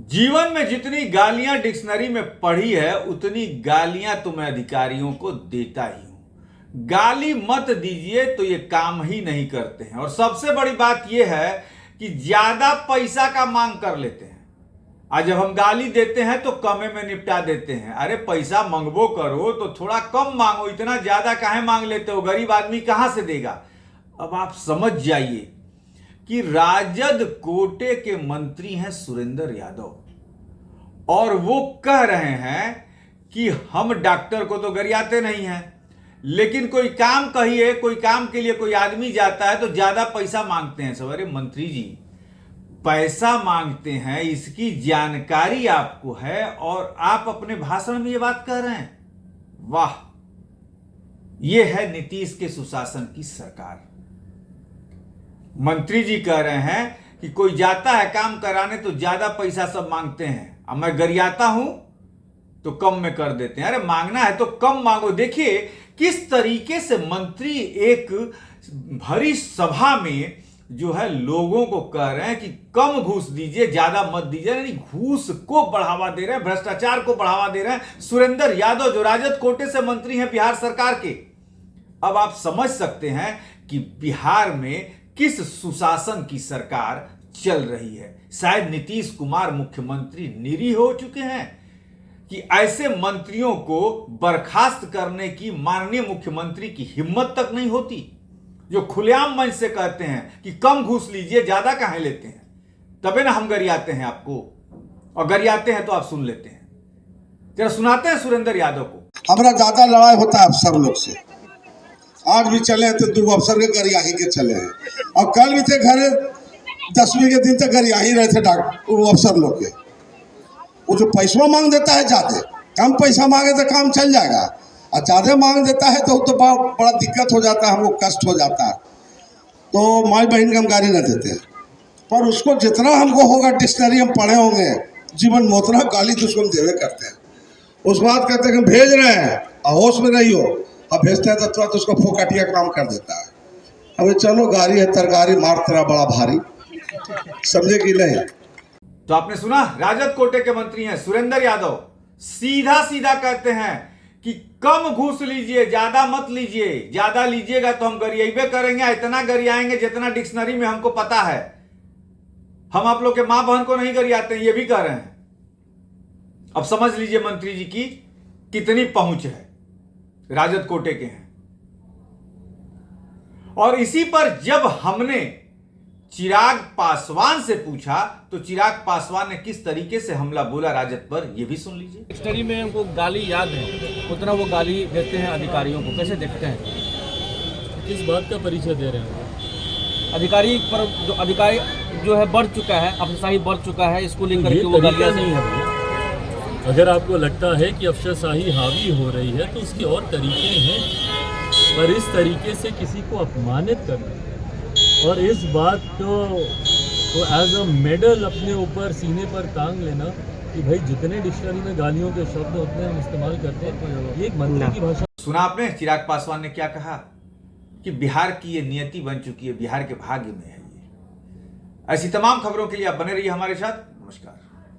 जीवन में जितनी गालियां डिक्शनरी में पढ़ी है उतनी गालियां तो मैं अधिकारियों को देता ही हूं। गाली मत दीजिए तो ये काम ही नहीं करते हैं। और सबसे बड़ी बात यह है कि ज्यादा पैसा का मांग कर लेते हैं। आज जब हम गाली देते हैं तो कमे में निपटा देते हैं। अरे पैसा मांगबो करो तो थोड़ा कम मांगो, इतना ज्यादा काहे मांग लेते हो? गरीब आदमी कहां से देगा? अब आप समझ जाइए कि राजद कोटे के मंत्री हैं सुरेंद्र यादव और वो कह रहे हैं कि हम डॉक्टर को तो गरियाते नहीं हैं, लेकिन कोई काम कहिए, कोई काम के लिए कोई आदमी जाता है तो ज्यादा पैसा मांगते हैं सब। अरे मंत्री जी, पैसा मांगते हैं इसकी जानकारी आपको है और आप अपने भाषण में ये बात कह रहे हैं। वाह, यह है नीतीश के सुशासन की सरकार। मंत्री जी कह रहे हैं कि कोई जाता है काम कराने तो ज्यादा पैसा सब मांगते हैं, अब मैं गरियाता हूं तो कम में कर देते हैं। अरे मांगना है तो कम मांगो। देखिए किस तरीके से मंत्री एक भरी सभा में जो है लोगों को कह रहे हैं कि कम घूस दीजिए, ज्यादा मत दीजिए। यानी घूस को बढ़ावा दे रहे हैं, भ्रष्टाचार को बढ़ावा दे रहे हैं सुरेंद्र यादव जो राजद कोटे से मंत्री हैं बिहार सरकार के। अब आप समझ सकते हैं कि बिहार में किस सुशासन की सरकार चल रही है। शायद नीतीश कुमार मुख्यमंत्री निरीह हो चुके हैं कि ऐसे मंत्रियों को बर्खास्त करने की माननीय मुख्यमंत्री की हिम्मत तक नहीं होती, जो खुलेआम मंच से कहते हैं कि कम घूस लीजिए, ज्यादा काहे लेते हैं। तबे ना हम गरियाते हैं आपको, और गरियाते हैं तो आप सुन लेते हैं। जरा सुनाते हैं सुरेंद्र यादव को। हमारा ज्यादा लड़ाई होता है अफसर लोग से। आज भी चले तो 2 अफसर के गरियाही के चले हैं, और कल भी थे घर 10वीं के दिन तक गरियाही रहे थे डॉक्टर अफसर लोग के। वो जो पैसा मांग देता है ज्यादा, कम पैसा मांगे तो काम चल जाएगा, और ज्यादा मांग देता है तो बड़ा दिक्कत हो जाता है, हमको कष्ट हो जाता है। तो माई बहन को हम गाली न देते हैं, पर उसको जितना हमको होगा, डिक्शनरी हम पढ़े होंगे जीवन में, उतना गाली तो उसको हम देवे करते हैं। उस बात कहते हैं कि हम भेज रहे हैं और होश में नहीं हो, अब भेजते हैं तो तुरंत उसको फोकटिया काम कर देता है। अबे चलो गाड़ी है तरकारी, मार तेरा बड़ा भारी, समझे कि नहीं? तो आपने सुना, राजद कोटे के मंत्री हैं सुरेंद्र यादव सीधा सीधा कहते हैं कि कम घूस लीजिए, ज्यादा मत लीजिए। ज्यादा लीजिएगा तो हम गरियाबे करेंगे, इतना गरियाएंगे जितना डिक्शनरी में हमको पता है। हम आप लोग के मां बहन को नहीं गरियाते हैं, ये भी कह रहे हैं। अब समझ लीजिए मंत्री जी की कितनी पहुंच है, राजद कोटे के हैं। और इसी पर जब हमने चिराग पासवान से पूछा तो चिराग पासवान ने किस तरीके से हमला बोला राजद पर, यह भी सुन लीजिए। डिक्शनरी में हमको गाली याद है, उतना वो गाली देते हैं अधिकारियों को, कैसे देखते हैं? किस बात का परिचय दे रहे हैं? अधिकारी पर जो अधिकारी जो है बढ़ चुका है, अफसरशाही बढ़ चुका है, इसको लेकर के वो गालियाँ नहीं है भैया। अगर आपको लगता है कि अफसरशाही हावी हो रही है तो उसके और तरीके हैं, पर इस तरीके से किसी को अपमानित करना और इस बात को एज अ मेडल अपने ऊपर सीने पर टांग लेना कि भाई जितने डिक्शनरी में गालियों के शब्द उतने हम इस्तेमाल करते हैं, ये एक मंत्री की भाषा। सुना आपने चिराग पासवान ने क्या कहा कि बिहार की ये नियति बन चुकी है, बिहार के भाग्य में है ये। ऐसी तमाम खबरों के लिए आप बने रहिए हमारे साथ। नमस्कार।